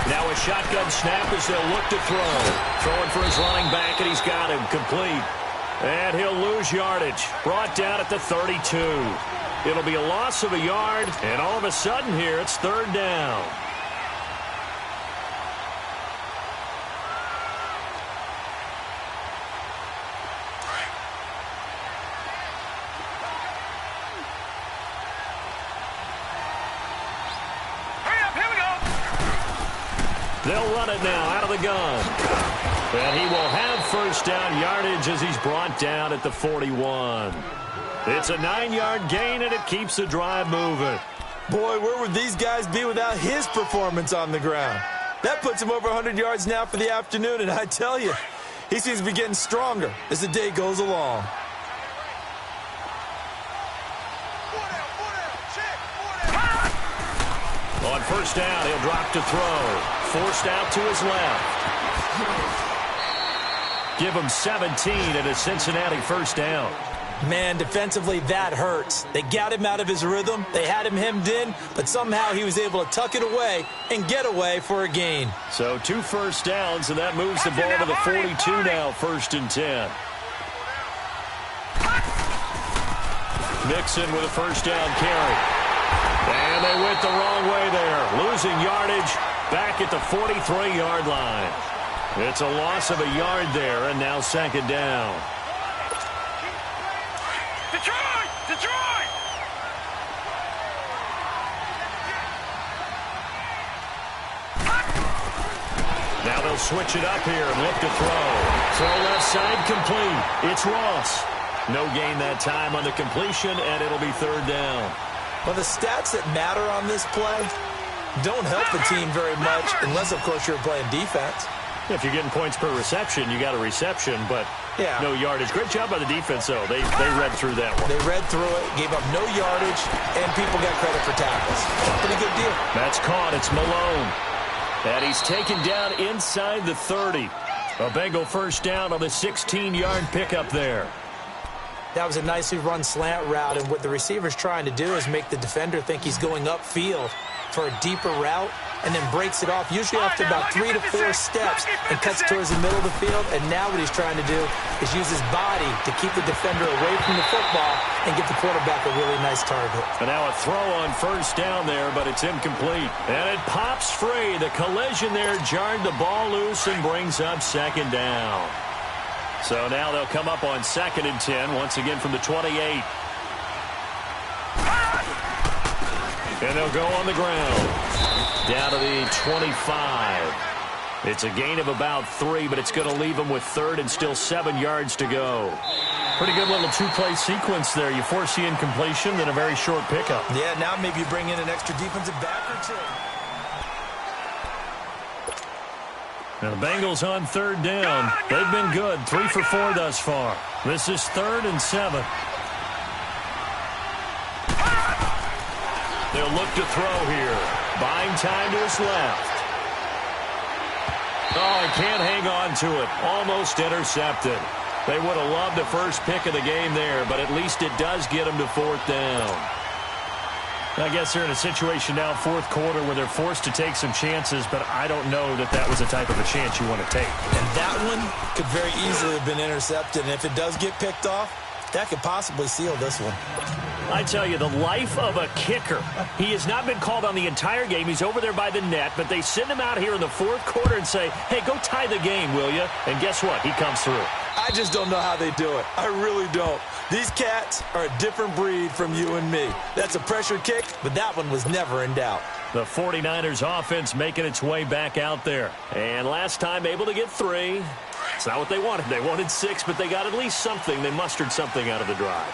Now a shotgun snap as they'll look to throw. Throwing for his running back, and he's got him complete. And he'll lose yardage. Brought down at the 32. It'll be a loss of a yard, and all of a sudden here, it's third down. They'll run it now out of the gun. And he will have first down yardage as he's brought down at the 41. It's a 9-yard gain, and it keeps the drive moving. Boy, where would these guys be without his performance on the ground? That puts him over 100 yards now for the afternoon, and I tell you, he seems to be getting stronger as the day goes along. On first down, he'll drop to throw. Forced out to his left. Give him 17 and a Cincinnati first down. Man, defensively, that hurts. They got him out of his rhythm. They had him hemmed in, but somehow he was able to tuck it away and get away for a gain. So 2 first downs, and that moves the ball to the 42 now, 1st and 10. Mixon with a first down carry. And they went the wrong way there. Losing yardage back at the 43-yard line. It's a loss of a yard there, and now 2nd down. Detroit! Detroit! Now they'll switch it up here and look to throw. Throw left side complete. It's Ross. No gain that time on the completion, and it'll be 3rd down. Well, the stats that matter on this play don't help the team very much unless, of course, you're playing defense. If you're getting points per reception, you got a reception, but no yardage. Great job by the defense, though. They read through that one. They read through it, gave up no yardage, and people got credit for tackles. Pretty good deal. That's caught. It's Malone. And he's taken down inside the 30. A Bengal first down on the 16-yard pickup there. That was a nicely run slant route, and what the receiver's trying to do is make the defender think he's going upfield for a deeper route, and then breaks it off, usually after about 3 to 4 steps, and cuts towards the middle of the field. And now what he's trying to do is use his body to keep the defender away from the football and get the quarterback a really nice target. And now a throw on first down there, but it's incomplete. And it pops free. The collision there jarred the ball loose and brings up 2nd down. So now they'll come up on 2nd and 10, once again from the 28. And they'll go on the ground. Down to the 25. It's a gain of about 3, but it's going to leave them with 3rd and still 7 yards to go. Pretty good little 2-play sequence there. You force the incompletion, then a very short pickup. Yeah, now maybe you bring in an extra defensive back or 2. Now the Bengals on 3rd down. They've been good. 3 for 4 thus far. This is 3rd and 7. They'll look to throw here. Buying time to his left. Oh, he can't hang on to it. Almost intercepted. They would have loved the first pick of the game there, but at least it does get them to 4th down. I guess they're in a situation now, 4th quarter, where they're forced to take some chances, but I don't know that that was the type of a chance you want to take. And that one could very easily have been intercepted, and if it does get picked off, that could possibly seal this one. I tell you, the life of a kicker. He has not been called on the entire game. He's over there by the net, but they send him out here in the 4th quarter and say, hey, go tie the game, will you? And guess what? He comes through. I just don't know how they do it. I really don't. These cats are a different breed from you and me. That's a pressure kick, but that one was never in doubt. The 49ers offense making its way back out there. And last time able to get 3. It's not what they wanted. They wanted 6, but they got at least something. They mustered something out of the drive.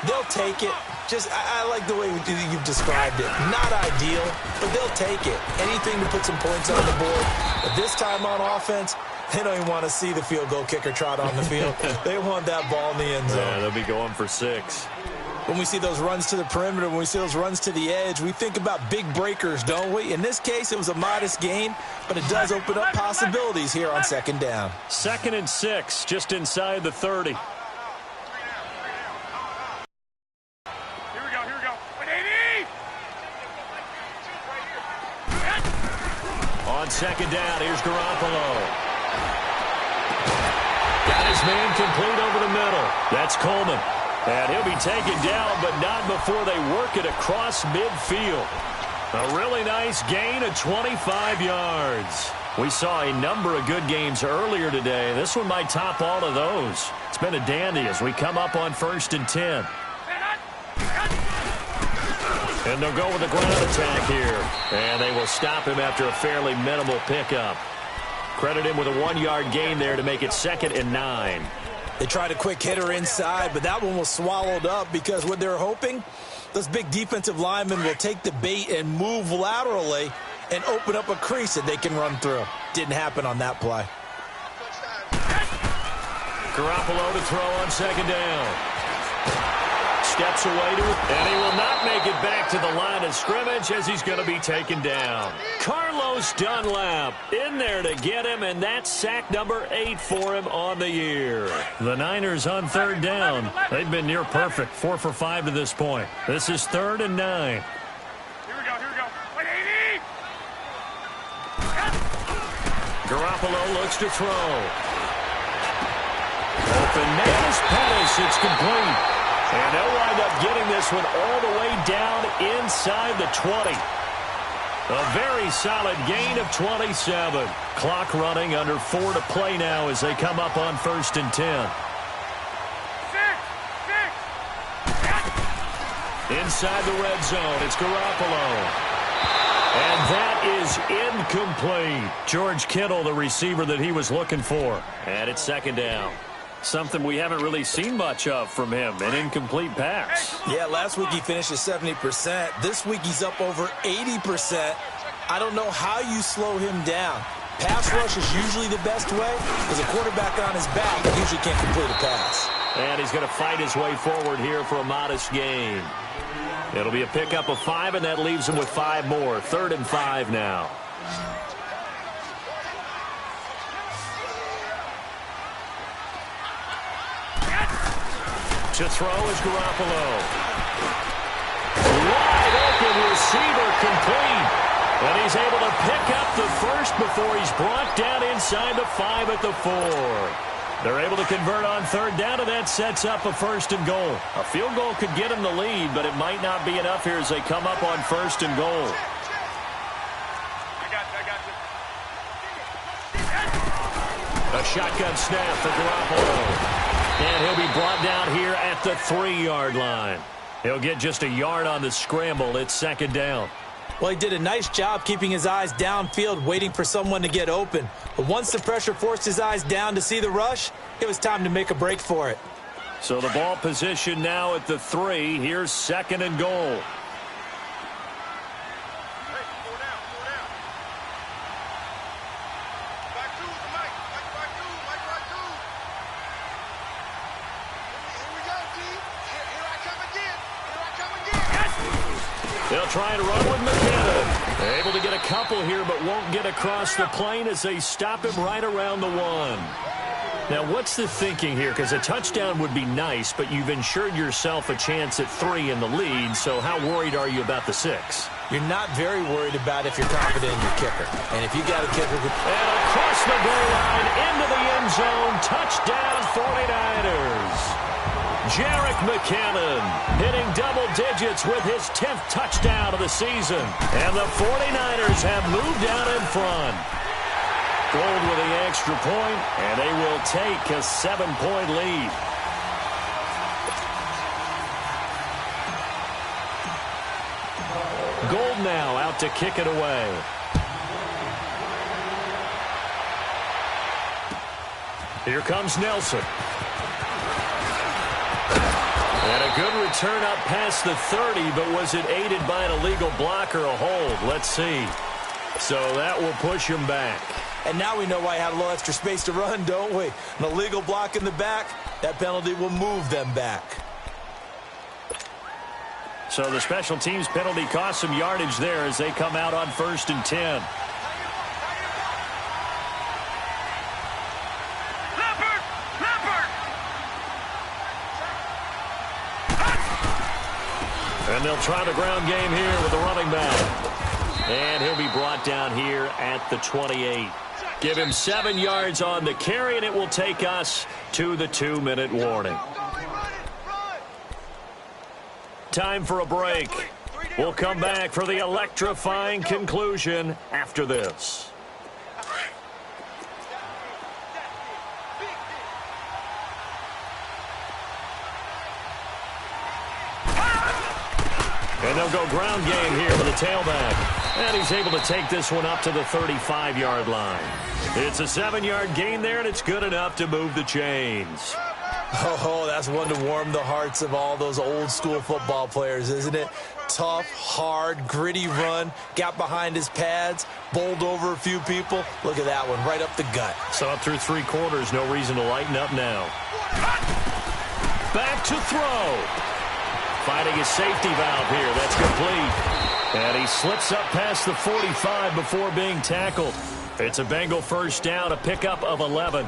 They'll take it. I like the way you've described it. Not ideal, but they'll take it. Anything to put some points on the board. But this time on offense, they don't even want to see the field goal kicker trot on the field. They want that ball in the end zone. Yeah, they'll be going for 6. When we see those runs to the perimeter, when we see those runs to the edge, we think about big breakers, don't we? In this case, it was a modest gain, but it does open up possibilities here on 2nd down. 2nd and 6, just inside the 30. On On second down, here's Garoppolo. Got his man complete over the middle. That's Coleman. And he'll be taken down, but not before they work it across midfield. A really nice gain of 25 yards. We saw a number of good games earlier today. This one might top all of those. It's been a dandy as we come up on 1st and 10. And they'll go with a ground attack here. And they will stop him after a fairly minimal pickup. Credit him with a 1-yard gain there to make it 2nd and 9. They tried a quick hitter inside, but that one was swallowed up because what they're hoping, those big defensive linemen will take the bait and move laterally and open up a crease that they can run through. Didn't happen on that play. Garoppolo to throw on second down. Steps away to it, and he will not make it back to the line of scrimmage as he's going to be taken down. Carlos Dunlap in there to get him, and that's sack number 8 for him on the year. The Niners on 3rd down. They've been near perfect, 4 for 5 to this point. This is 3rd and 9. Here we go. 180. Garoppolo looks to throw. Open man is Pettis. It's complete. And they'll wind up getting this one all the way down inside the 20. A very solid gain of 27. Clock running under 4 to play now as they come up on 1st and 10. 6. Inside the red zone, it's Garoppolo. And that is incomplete. George Kittle, the receiver that he was looking for. And it's 2nd down. Something we haven't really seen much of from him, an incomplete pass. Yeah, last week he finished at 70%. This week he's up over 80%. I don't know how you slow him down. Pass rush is usually the best way. As a quarterback on his back, he usually can't complete a pass. And he's going to fight his way forward here for a modest gain. It'll be a pickup of 5, and that leaves him with 5 more. 3rd and 5 now. To throw is Garoppolo. Wide open receiver complete. And he's able to pick up the first before he's brought down inside the 5 at the 4. They're able to convert on 3rd down, and that sets up a 1st and goal. A field goal could get him the lead, but it might not be enough here as they come up on 1st and goal. I got you. A shotgun snap for Garoppolo. And he'll be brought down here at the 3-yard line. He'll get just a yard on the scramble. It's 2nd down. Well, he did a nice job keeping his eyes downfield, waiting for someone to get open. But once the pressure forced his eyes down to see the rush, it was time to make a break for it. So the ball position now at the 3. Here's 2nd and goal. They'll try and run with McKinnon. Able to get a couple here, but won't get across the plane as they stop him right around the 1. Now, what's the thinking here? Because a touchdown would be nice, but you've ensured yourself a chance at 3 in the lead, so how worried are you about the 6? You're not very worried about if you're confident in your kicker. And if you got a kicker... And across the goal line, into the end zone, touchdown 49ers. Jerick McKinnon hitting double digits with his 10th touchdown of the season. And the 49ers have moved out in front. Gold with the extra point, and they will take a 7-point lead. Gold now out to kick it away. Here comes Nelson. And a good return up past the 30, but was it aided by an illegal block or a hold? Let's see. So that will push him back. And now we know why he had a little extra space to run, don't we? An illegal block in the back, that penalty will move them back. So the special teams penalty cost some yardage there as they come out on 1st and 10. And they'll try the ground game here with the running back. And he'll be brought down here at the 28. Give him 7 yards on the carry, and it will take us to the 2-minute warning. Time for a break. We'll come back for the electrifying conclusion after this. And they'll go ground game here with a tailback. And he's able to take this one up to the 35-yard line. It's a 7-yard gain there, and it's good enough to move the chains. Oh, that's one to warm the hearts of all those old-school football players, isn't it? Tough, hard, gritty run, got behind his pads, bowled over a few people. Look at that one, right up the gut. So up through 3 quarters, no reason to lighten up now. Back to throw. Finding his safety valve here. That's complete. And he slips up past the 45 before being tackled. It's a Bengal first down, a pickup of 11.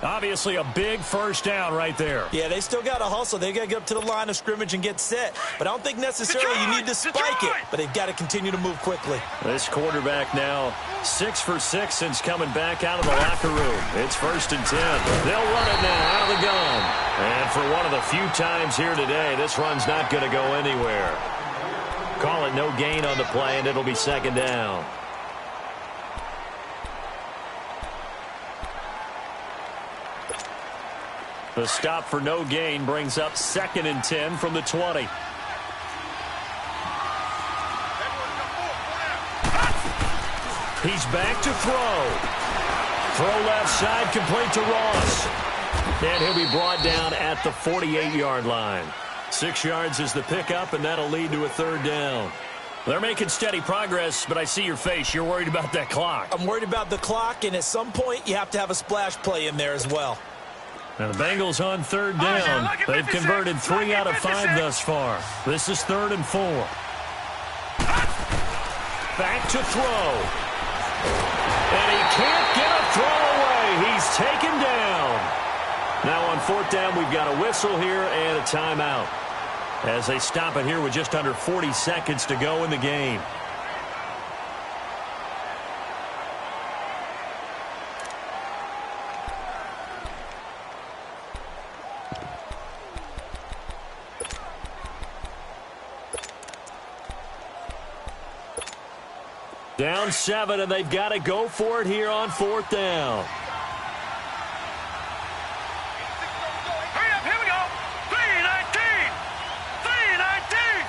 Obviously a big first down right there. Yeah, they still got to hustle. They got to get up to the line of scrimmage and get set. But I don't think necessarily you need to spike it. But they've got to continue to move quickly. This quarterback now 6 for 6 since coming back out of the locker room. It's 1st and 10. They'll run it now out of the gun. And for one of the few times here today, this run's not going to go anywhere. Call it no gain on the play, and it'll be 2nd down. The stop for no gain brings up 2nd and 10 from the 20. He's back to throw. Throw left side, complete to Ross. And he'll be brought down at the 48-yard line. 6 yards is the pickup, and that'll lead to a 3rd down. They're making steady progress, but I see your face. You're worried about that clock. I'm worried about the clock, and at some point you have to have a splash play in there as well. Now the Bengals on 3rd down. They've converted 3 out of 5 thus far. This is 3rd and 4. Back to throw. And he can't get a throw away. He's taken down. Now on 4th down, we've got a whistle here and a timeout, as they stop it here with just under 40 seconds to go in the game. Down 7, and they've got to go for it here on 4th down. Hurry up, here we go. 3:19. 3:19.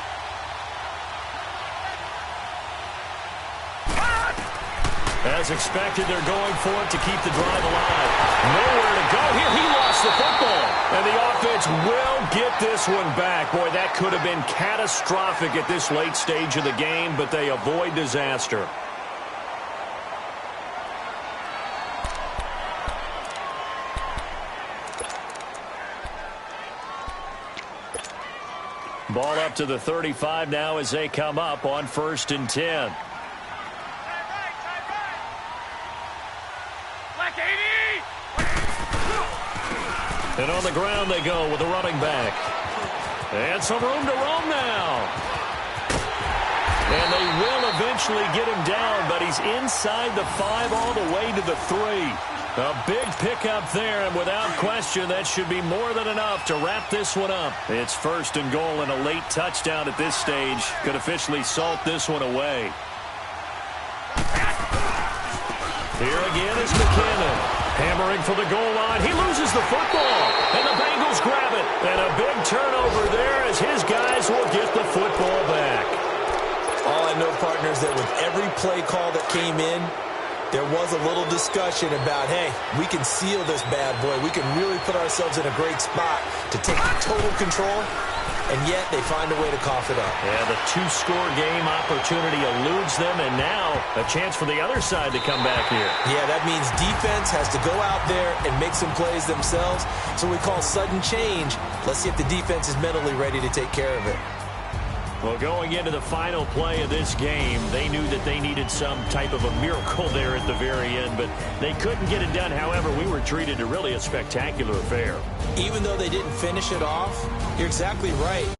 As expected, they're going for it to keep the drive alive. Nowhere to go here. He lost the football. And the offense will get this one back. Boy, that could have been catastrophic at this late stage of the game, but they avoid disaster. Ball up to the 35 now as they come up on 1st and 10. And on the ground they go with the running back. And some room to roam now. And they will eventually get him down, but he's inside the 5 all the way to the 3. A big pickup there, and without question, that should be more than enough to wrap this one up. It's 1st and goal, and a late touchdown at this stage could officially salt this one away. Here again is McKinnon. Hammering for the goal line. He loses the football, and the Bengals grab it. And a big turnover there as his guys will get the football back. All I know, partners, that with every play call that came in, there was a little discussion about, hey, we can seal this bad boy. We can really put ourselves in a great spot to take total control, and yet they find a way to cough it up. Yeah, the 2-score game opportunity eludes them, and now a chance for the other side to come back here. Yeah, that means defense has to go out there and make some plays themselves. So we call sudden change. Let's see if the defense is mentally ready to take care of it. Well, going into the final play of this game, they knew that they needed some type of a miracle there at the very end, but they couldn't get it done. However, we were treated to really a spectacular affair. Even though they didn't finish it off, you're exactly right.